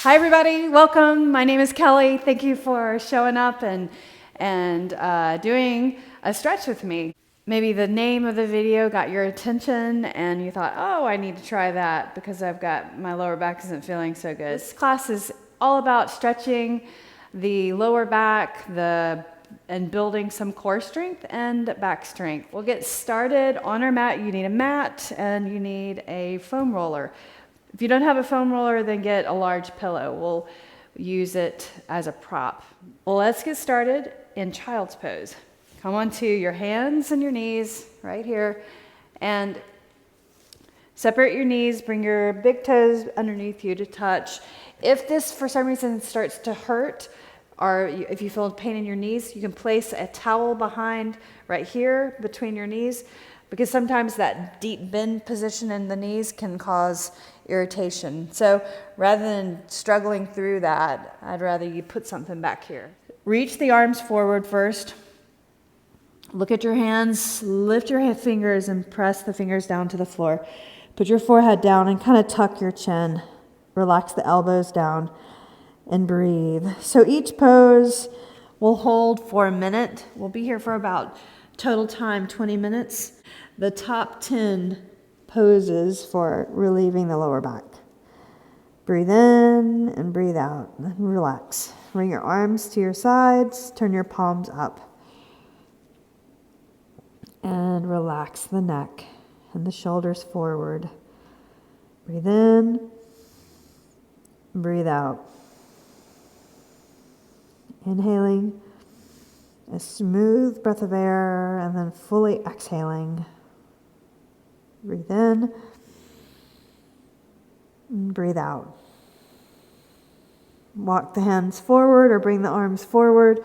Hi everybody, welcome. My name is Kelly. Thank you for showing up and doing a stretch with me. Maybe the name of the video got your attention and you thought, oh, I need to try that because my lower back isn't feeling so good. This class is all about stretching the lower back and building some core strength and back strength. We'll get started on our mat. You need a mat and you need a foam roller. If you don't have a foam roller, then get a large pillow. We'll use it as a prop. Well, let's get started in child's pose. Come onto your hands and your knees right here and separate your knees. Bring your big toes underneath you to touch. If this for some reason starts to hurt, or if you feel pain in your knees, you can place a towel behind right here between your knees, because sometimes that deep bend position in the knees can cause irritation. So rather than struggling through that, I'd rather you put something back here. Reach the arms forward first. Look at your hands, lift your fingers and press the fingers down to the floor. Put your forehead down and kind of tuck your chin. Relax the elbows down and breathe. So each pose will hold for a minute. We'll be here for about total time 20 minutes. The top 10 poses for relieving the lower back. Breathe in and breathe out and relax. Bring your arms to your sides, turn your palms up. And relax the neck and the shoulders forward. Breathe in, breathe out. Inhaling a smooth breath of air and then fully exhaling. Breathe in and breathe out. Walk the hands forward or bring the arms forward.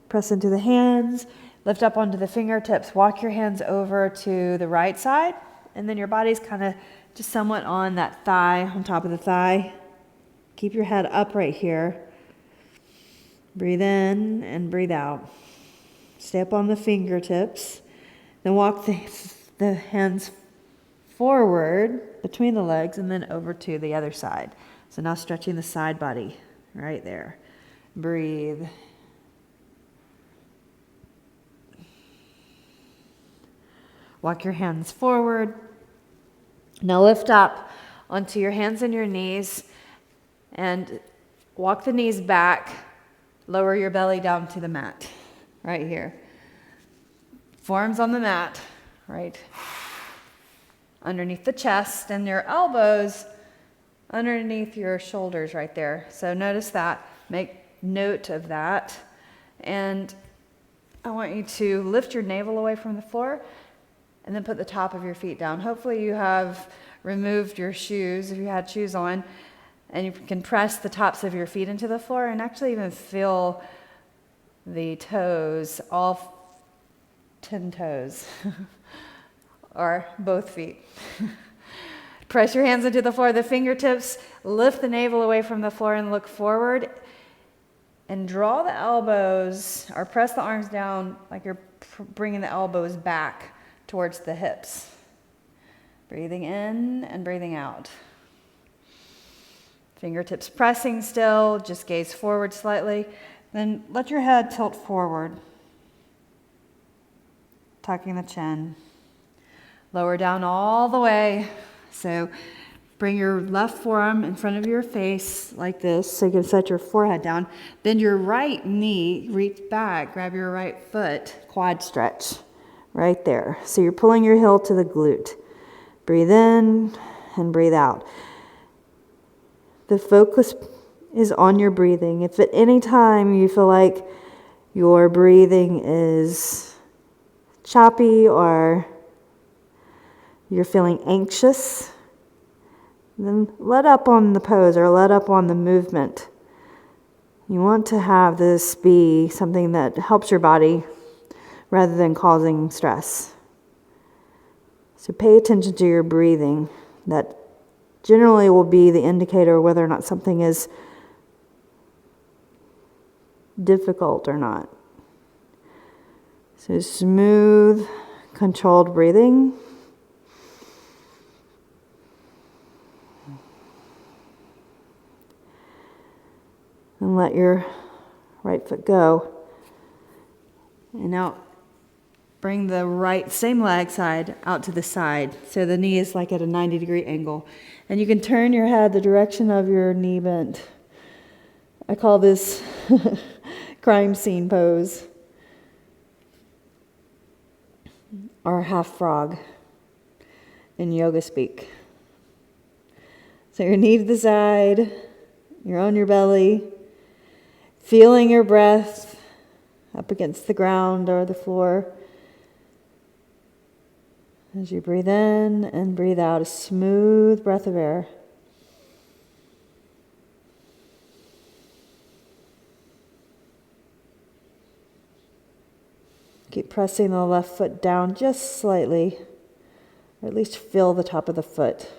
Press into the hands. Lift up onto the fingertips. Walk your hands over to the right side. And then your body's kind of just somewhat on that thigh, on top of the thigh. Keep your head up right here. Breathe in and breathe out. Stay up on the fingertips. Then walk the hands forward between the legs and then over to the other side. So now stretching the side body right there. Breathe. Walk your hands forward. Now lift up onto your hands and your knees and walk the knees back. Lower your belly down to the mat right here. Forearms on the mat, right underneath the chest, and your elbows underneath your shoulders right there. So notice that. Make note of that. And I want you to lift your navel away from the floor and then put the top of your feet down. Hopefully you have removed your shoes, if you had shoes on, and you can press the tops of your feet into the floor and actually even feel the toes, all 10 toes, or both feet. Press your hands into the floor, the fingertips, lift the navel away from the floor and look forward. And draw the elbows, or press the arms down like you're bringing the elbows back towards the hips. Breathing in and breathing out. Fingertips pressing still, just gaze forward slightly. Then let your head tilt forward, tucking the chin. Lower down all the way. So bring your left forearm in front of your face like this so you can set your forehead down. Bend your right knee, reach back, grab your right foot, quad stretch right there. So you're pulling your heel to the glute. Breathe in and breathe out. The focus is on your breathing. If at any time you feel like your breathing is choppy or you're feeling anxious, then let up on the pose or let up on the movement. You want to have this be something that helps your body rather than causing stress. So pay attention to your breathing. That generally will be the indicator whether or not something is difficult or not. So smooth, controlled breathing. let your right foot go. And now bring the right, same leg side out to the side. So the knee is like at a 90-degree angle. And you can turn your head the direction of your knee bent. I call this crime scene pose, or half frog in yoga speak. So your knee to the side, you're on your belly, feeling your breath up against the ground or the floor. As you breathe in and breathe out, a smooth breath of air. Keep pressing the left foot down just slightly, or at least feel the top of the foot.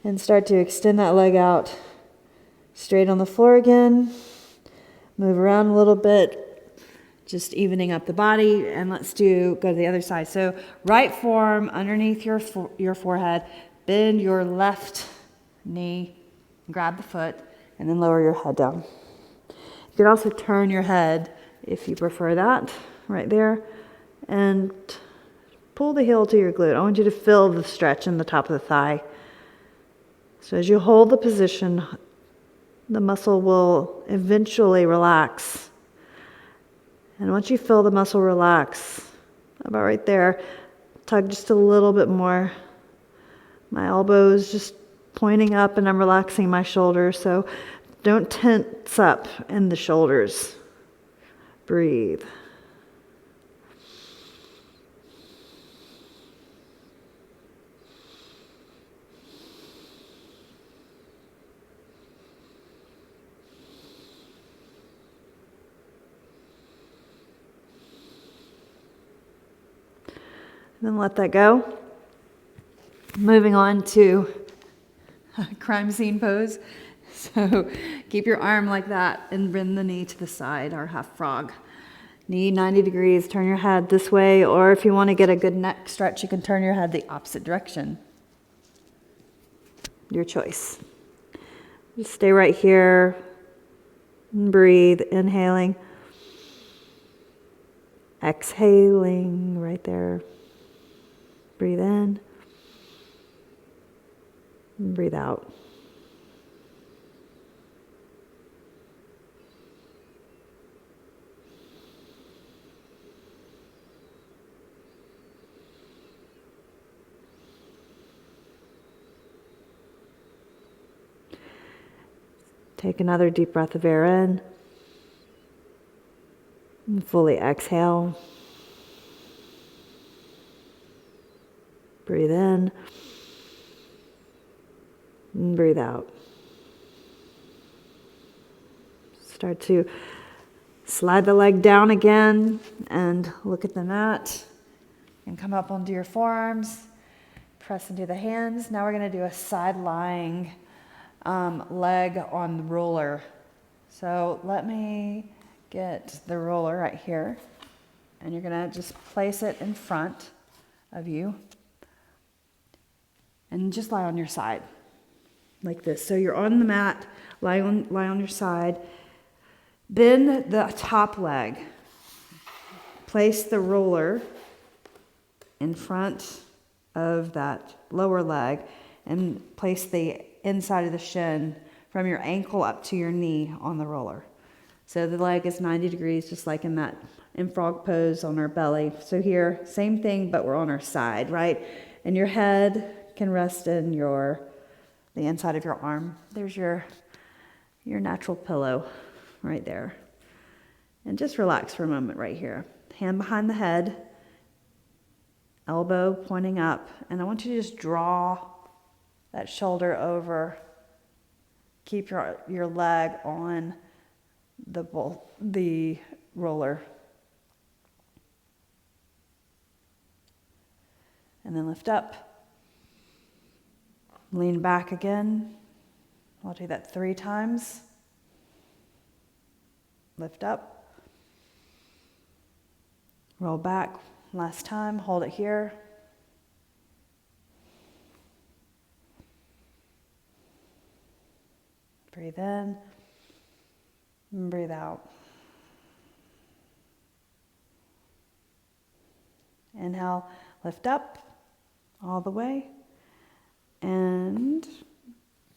And start to extend that leg out straight on the floor again. Move around a little bit, just evening up the body. And let's go to the other side. So right forearm underneath your forehead. Bend your left knee, grab the foot, and then lower your head down. You can also turn your head if you prefer that, right there. And pull the heel to your glute. I want you to feel the stretch in the top of the thigh. So as you hold the position, the muscle will eventually relax. And once you feel the muscle relax, about right there, tug just a little bit more. My elbows just pointing up and I'm relaxing my shoulders. So don't tense up in the shoulders. Breathe. Then let that go. Moving on to crime scene pose. So keep your arm like that and bend the knee to the side, or half frog. Knee 90 degrees, turn your head this way, or if you want to get a good neck stretch, you can turn your head the opposite direction. Your choice. Just stay right here and breathe, inhaling, exhaling right there. Breathe in and breathe out. Take another deep breath of air in and fully exhale. Breathe in and breathe out. Start to slide the leg down again and look at the mat and come up onto your forearms. Press into the hands. Now we're going to do a side lying leg on the roller. So let me get the roller right here. And you're going to just place it in front of you. And just lie on your side like this. So you're on the mat, lie on your side. Bend the top leg. Place the roller in front of that lower leg and place the inside of the shin from your ankle up to your knee on the roller. So the leg is 90 degrees, just like in frog pose on our belly. So here, same thing, but we're on our side, right? And your head can rest in the inside of your arm. There's your natural pillow right there. And just relax for a moment right here. Hand behind the head, elbow pointing up, and I want you to just draw that shoulder over. Keep your leg on the roller. And then lift up. Lean back again. I'll do that 3 times. lift up, roll back. Last time, hold it here. Breathe in and breathe out. Inhale, lift up all the way. And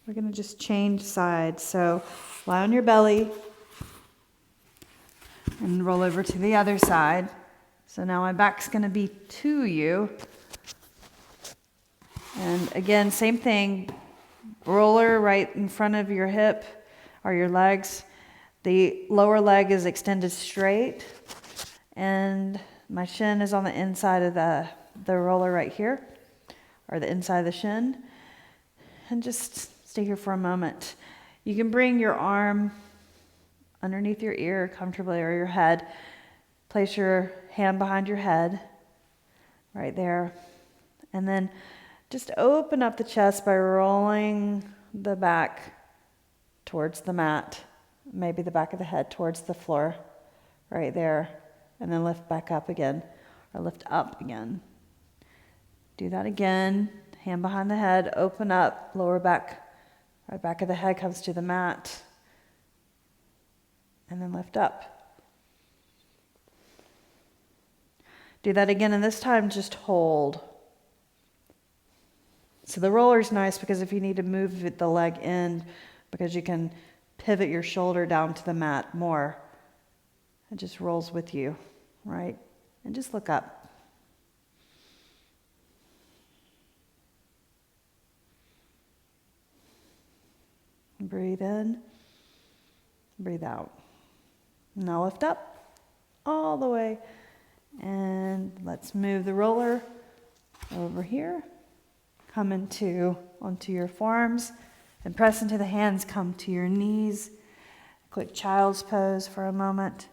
we're going to just change sides. So lie on your belly and roll over to the other side. So now my back's going to be to you. And again, same thing. Roller right in front of your hip or your legs. The lower leg is extended straight. And my shin is on the inside of the roller right here, or the inside of the shin. And just stay here for a moment. You can bring your arm underneath your ear comfortably, or your head. Place your hand behind your head, right there. And then just open up the chest by rolling the back towards the mat. Maybe the back of the head towards the floor, right there. And then lift back up again, or lift up again. Do that again. Hand behind the head, open up, lower back. Right back of the head comes to the mat. And then lift up. Do that again, and this time just hold. So the roller is nice because if you need to move the leg in, because you can pivot your shoulder down to the mat more. It just rolls with you, right? And just look up. Breathe in, breathe out. Now lift up all the way. And let's move the roller over here. Come onto your forearms and press into the hands. Come to your knees. Quick child's pose for a moment.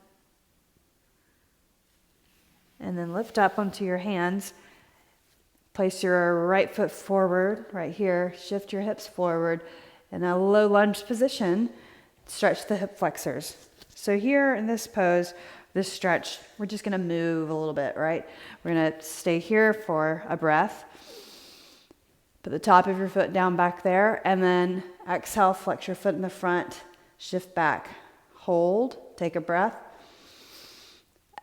And then lift up onto your hands. Place your right foot forward right here. Shift your hips forward. In a low lunge position, stretch the hip flexors. So here in this pose, this stretch, we're just going to move a little bit, right? We're going to stay here for a breath. Put the top of your foot down back there, and then exhale, flex your foot in the front, shift back. Hold, take a breath.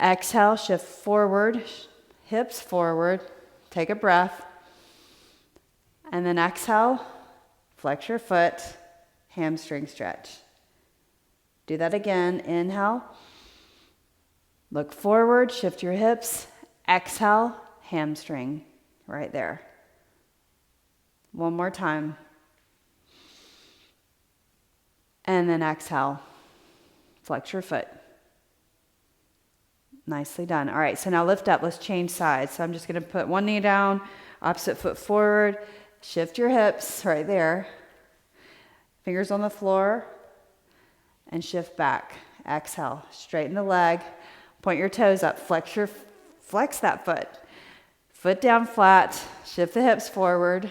Exhale, shift forward, hips forward, take a breath. And then exhale, flex your foot, hamstring stretch. Do that again. Inhale. Look forward, shift your hips. Exhale, hamstring. Right there. One more time. And then exhale. Flex your foot. Nicely done. All right, so now lift up. Let's change sides. So I'm just going to put one knee down, opposite foot forward. Shift your hips right there. Fingers on the floor. And shift back. Exhale. Straighten the leg. Point your toes up. Flex that foot. Foot down flat. Shift the hips forward.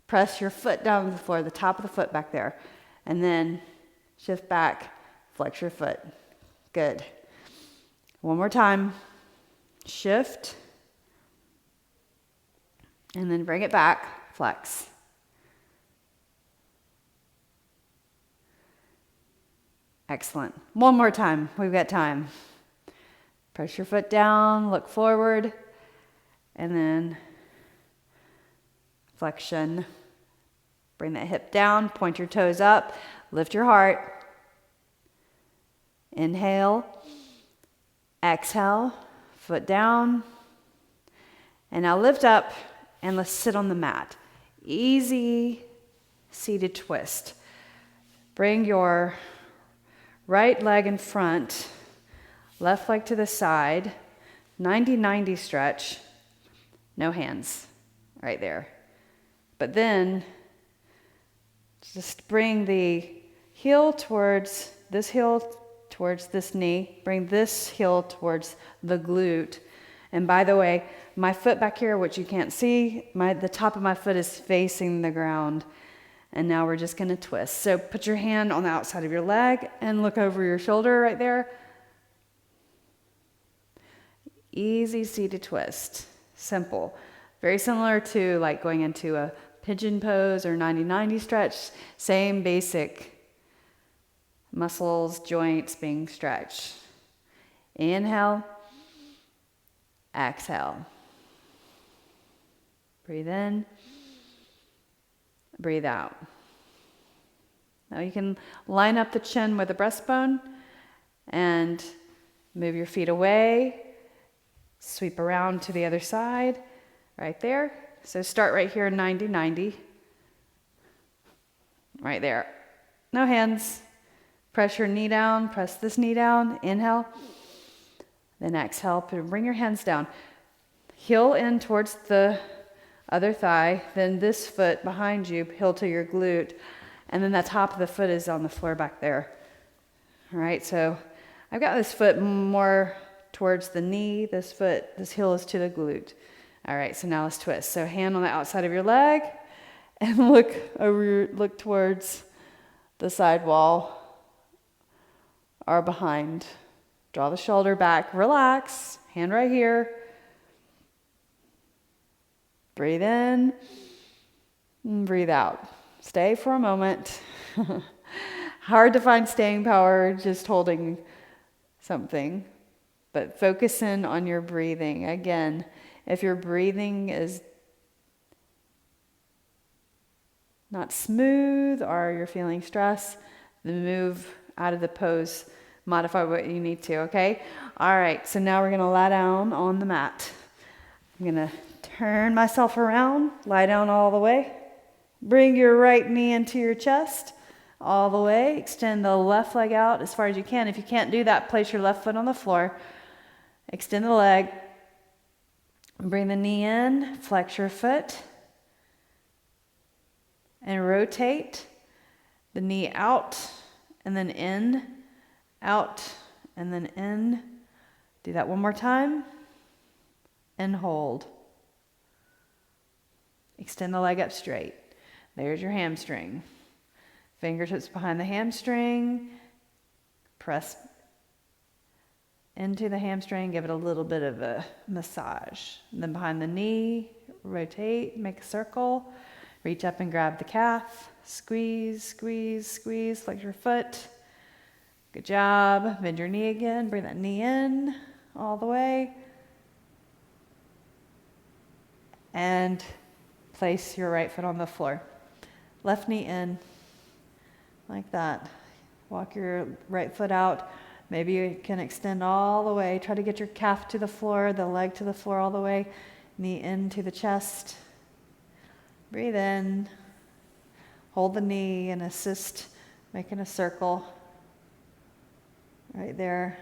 Press your foot down to the floor, the top of the foot back there. And then shift back. Flex your foot. Good. One more time. Shift. And then bring it back. Flex. Excellent. One more time. We've got time. Press your foot down, look forward, and then flexion. Bring that hip down, point your toes up, lift your heart. Inhale, exhale, foot down. And now lift up and let's sit on the mat. Easy seated twist. Bring your right leg in front, left leg to the side, 90-90 stretch, no hands, right there. But then, just bring the heel towards this knee, bring this heel towards the glute. And by the way, my foot back here, which you can't see, the top of my foot is facing the ground. And now we're just gonna twist. So put your hand on the outside of your leg and look over your shoulder right there. Easy seated twist, simple. Very similar to like going into a pigeon pose or 90-90 stretch, same basic muscles, joints being stretched. Inhale, exhale. Breathe in, breathe out. Now you can line up the chin with the breastbone and move your feet away, sweep around to the other side, right there. So start right here, 90-90. Right there. No hands. Press your knee down, press this knee down, inhale. Then exhale, bring your hands down. Heel in towards the other thigh, then this foot behind you, heel to your glute, and then the top of the foot is on the floor back there. All right, so I've got this foot more towards the knee, this heel is to the glute. All right, so now let's twist. So hand on the outside of your leg, and look towards the side wall or behind. Draw the shoulder back, relax, hand right here. Breathe in, and breathe out. Stay for a moment. Hard to find staying power just holding something, but focus in on your breathing. Again, if your breathing is not smooth or you're feeling stress, then move out of the pose. Modify what you need to, okay? All right, so now we're gonna lie down on the mat. I'm gonna turn myself around, lie down all the way. Bring your right knee into your chest all the way. Extend the left leg out as far as you can. If you can't do that, place your left foot on the floor. Extend the leg. Bring the knee in, flex your foot, and rotate the knee out and then in, out and then in. Do that one more time and hold. Extend the leg up straight. There's your hamstring. Fingertips behind the hamstring. Press into the hamstring, give it a little bit of a massage. And then behind the knee, rotate, make a circle. Reach up and grab the calf. Squeeze, squeeze, squeeze, flex your foot. Good job. Bend your knee again. Bring that knee in all the way. And place your right foot on the floor. Left knee in, like that. Walk your right foot out. Maybe you can extend all the way. Try to get your calf to the floor, the leg to the floor all the way. Knee into the chest. Breathe in. Hold the knee and assist making a circle. Right there.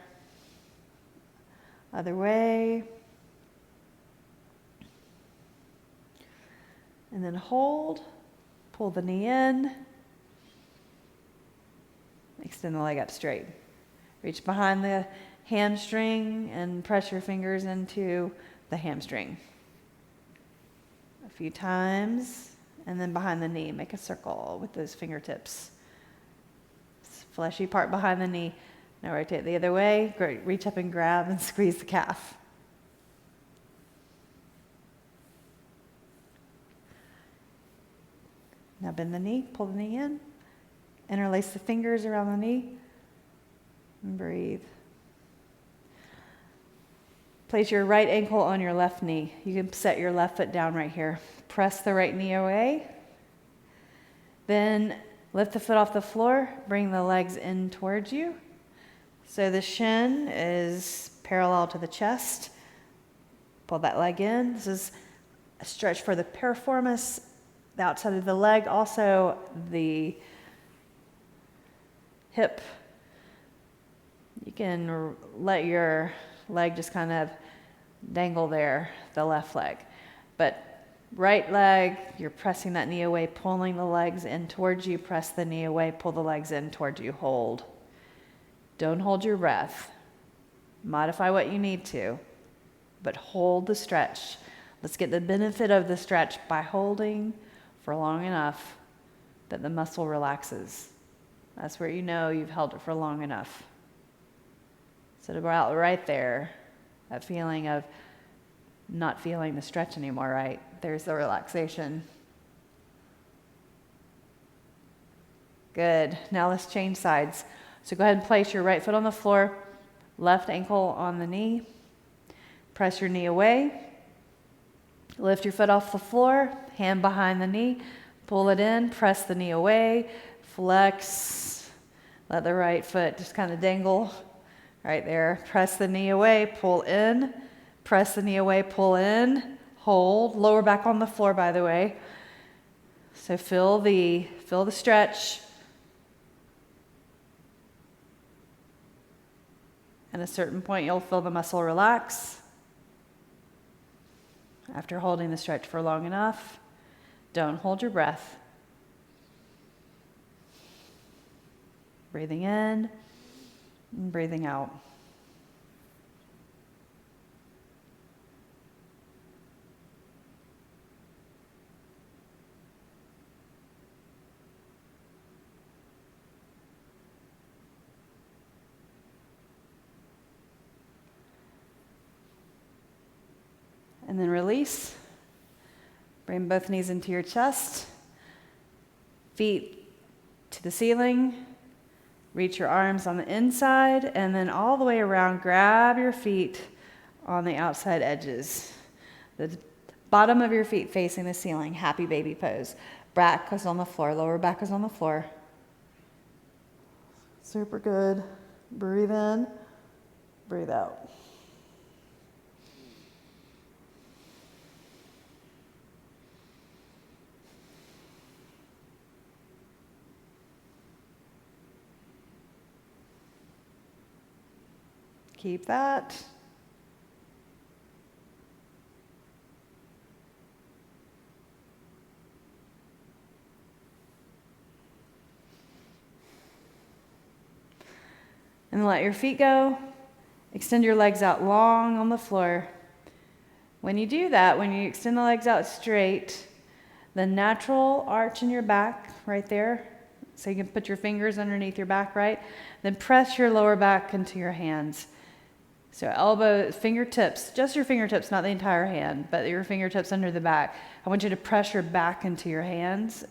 Other way. And then hold. Pull the knee in. Extend the leg up straight. Reach behind the hamstring and press your fingers into the hamstring. A few times. And then behind the knee, make a circle with those fingertips. Fleshy part behind the knee. Now rotate the other way. Great. Reach up and grab and squeeze the calf. Now bend the knee, pull the knee in. Interlace the fingers around the knee. And breathe. Place your right ankle on your left knee. You can set your left foot down right here. Press the right knee away. Then lift the foot off the floor. Bring the legs in towards you. So the shin is parallel to the chest. Pull that leg in. This is a stretch for the piriformis, the outside of the leg, also the hip. You can let your leg just kind of dangle there, the left leg. But right leg, you're pressing that knee away, pulling the legs in towards you, press the knee away, pull the legs in towards you, hold. Don't hold your breath. Modify what you need to, but hold the stretch. Let's get the benefit of the stretch by holding for long enough that the muscle relaxes. That's where you know you've held it for long enough. So about right there, that feeling of not feeling the stretch anymore, right? There's the relaxation. Good. Now let's change sides. So go ahead and place your right foot on the floor, left ankle on the knee. Press your knee away. Lift your foot off the floor, hand behind the knee. Pull it in, press the knee away, flex. Let the right foot just kind of dangle right there. Press the knee away, pull in. Press the knee away, pull in. Hold. Lower back on the floor, by the way. So feel the stretch. At a certain point, you'll feel the muscle relax. After holding the stretch for long enough, don't hold your breath. Breathing in and breathing out. And then release. Bring both knees into your chest. Feet to the ceiling. Reach your arms on the inside and then all the way around. Grab your feet on the outside edges. The bottom of your feet facing the ceiling. Happy baby pose. Back is on the floor. Lower back is on the floor. Super good. Breathe in. Breathe out. Keep that. And let your feet go. Extend your legs out long on the floor. When you do that, when you extend the legs out straight, the natural arch in your back right there, so you can put your fingers underneath your back, right? Then press your lower back into your hands. So elbow, fingertips, just your fingertips, not the entire hand, but your fingertips under the back. I want you to press your back into your hands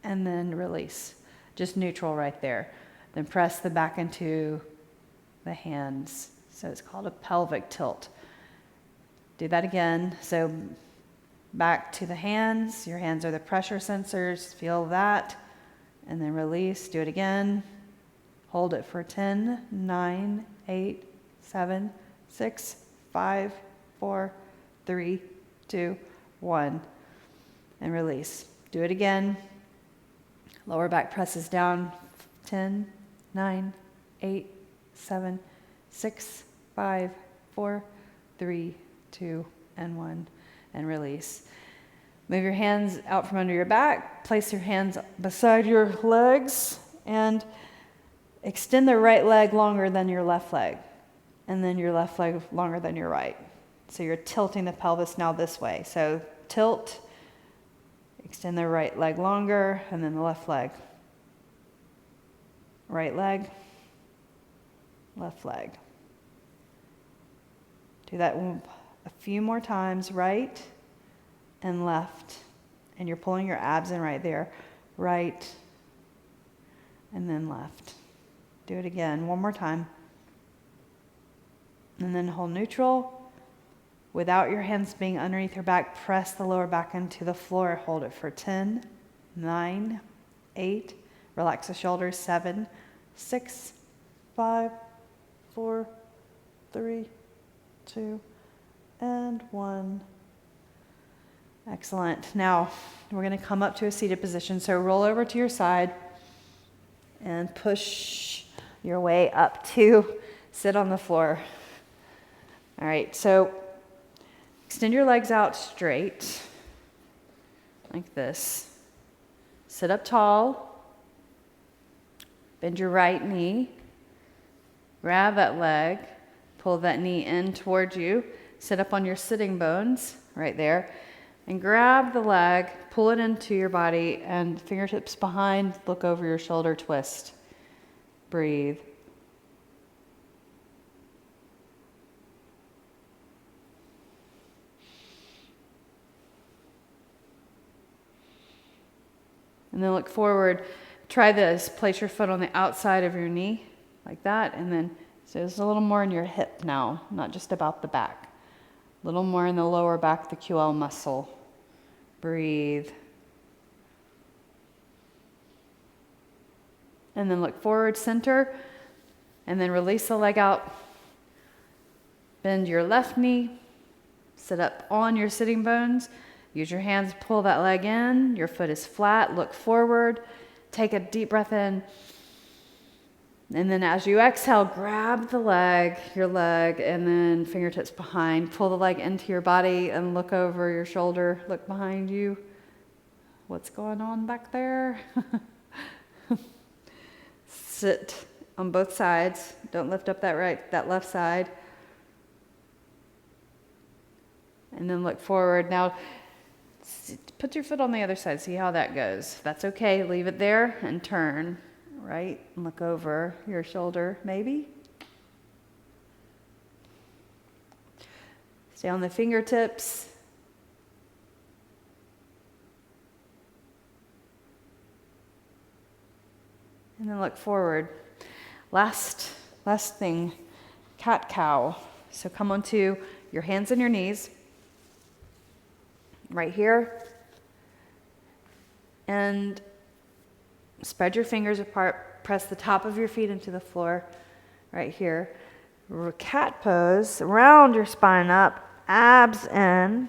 and then release. Just neutral right there. Then press the back into the hands. So it's called a pelvic tilt. Do that again. So back to the hands. Your hands are the pressure sensors. Feel that. And then release. Do it again. Hold it for 10, 9, 8, 7, 6, 5, 4, 3, 2, 1. And release. Do it again. Lower back presses down. 10, 9, 8, 7, 6, 5, 4, 3, 2, and 1. And release. Move your hands out from under your back. Place your hands beside your legs and extend the right leg longer than your left leg. And then your left leg longer than your right. So you're tilting the pelvis now this way. So tilt, extend the right leg longer, and then the left leg. Right leg, left leg. Do that a few more times, right and left. And you're pulling your abs in right there. Right, and then left. Do it again, one more time. And then hold neutral. Without your hands being underneath your back, press the lower back into the floor. Hold it for 10, 9, 8. Relax the shoulders. 7, 6, 5, 4, 3, 2, and 1. Excellent. Now, we're going to come up to a seated position. So roll over to your side and push your way up to sit on the floor. All right, so extend your legs out straight, like this. Sit up tall. Bend your right knee. Grab that leg. Pull that knee in towards you. Sit up on your sitting bones, right there. And grab the leg, pull it into your body, and fingertips behind, look over your shoulder, twist. Breathe. And then look forward. Try this. Place your foot on the outside of your knee, like that. And then, so it's a little more in your hip now, not just about the back. A little more in the lower back, the QL muscle. Breathe. And then look forward, center, and then release the leg out. Bend your left knee. Sit up on your sitting bones. Use your hands to pull that leg in. Your foot is flat. Look forward. Take a deep breath in. And then as you exhale, grab the leg, your leg, and then fingertips behind. Pull the leg into your body and look over your shoulder. Look behind you. What's going on back there? Sit on both sides. Don't lift up that left side. And then look forward. Now, put your foot on the other side. See how that goes. If that's okay, leave it there and turn. Right? And look over your shoulder, maybe. Stay on the fingertips. And then look forward. Last thing, cat-cow. So come onto your hands and your knees. Right here. And spread your fingers apart. Press the top of your feet into the floor. Right here. Cat pose. Round your spine up. Abs in.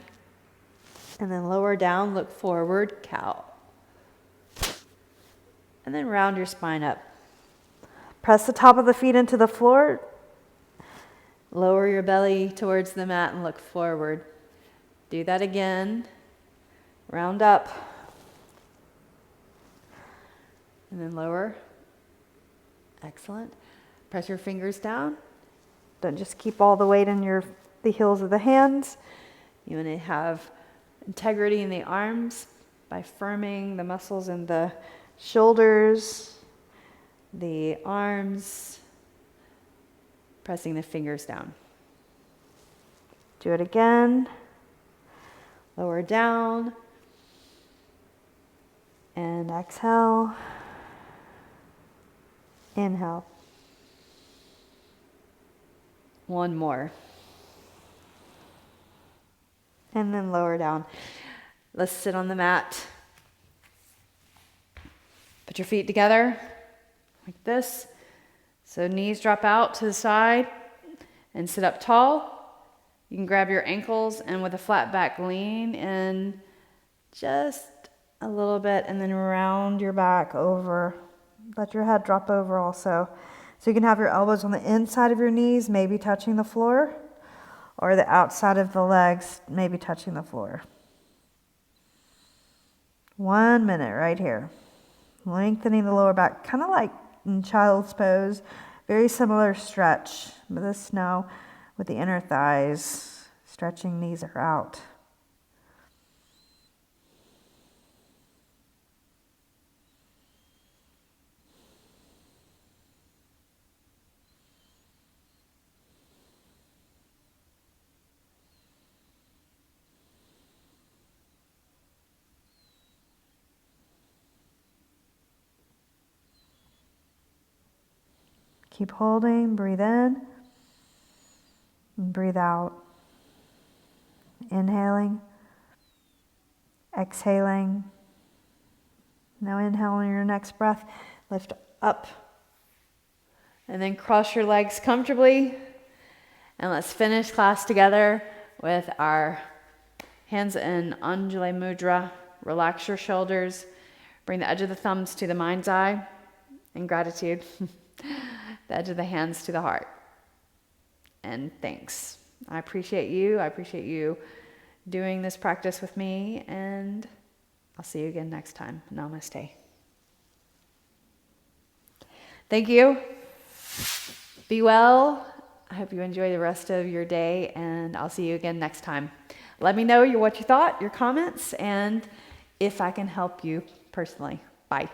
And then lower down. Look forward. Cow. And then round your spine up. Press the top of the feet into the floor. Lower your belly towards the mat and look forward. Do that again. Round up. And then lower. Excellent. Press your fingers down. Don't just keep all the weight in the heels of the hands. You want to have integrity in the arms by firming the muscles in the shoulders, the arms, pressing the fingers down. Do it again. Lower down. And exhale. Inhale. One more. And then lower down. Let's sit on the mat. Put your feet together like this. So knees drop out to the side and sit up tall. You can grab your ankles and with a flat back lean in just a little bit and then round your back over. Let your head drop over also. So you can have your elbows on the inside of your knees, maybe touching the floor, or the outside of the legs, maybe touching the floor. 1 minute right here. Lengthening the lower back, kind of like in child's pose. Very similar stretch, but this now with the inner thighs. Stretching knees are out. Keep holding, breathe in, and breathe out. Inhaling, exhaling. Now inhaling your next breath, lift up. And then cross your legs comfortably. And let's finish class together with our hands in Anjali Mudra. Relax your shoulders. Bring the edge of the thumbs to the mind's eye in gratitude. The edge of the hands to the heart. And thanks. I appreciate you. I appreciate you doing this practice with me. And I'll see you again next time. Namaste. Thank you. Be well. I hope you enjoy the rest of your day. And I'll see you again next time. Let me know what you thought, your comments, and if I can help you personally. Bye.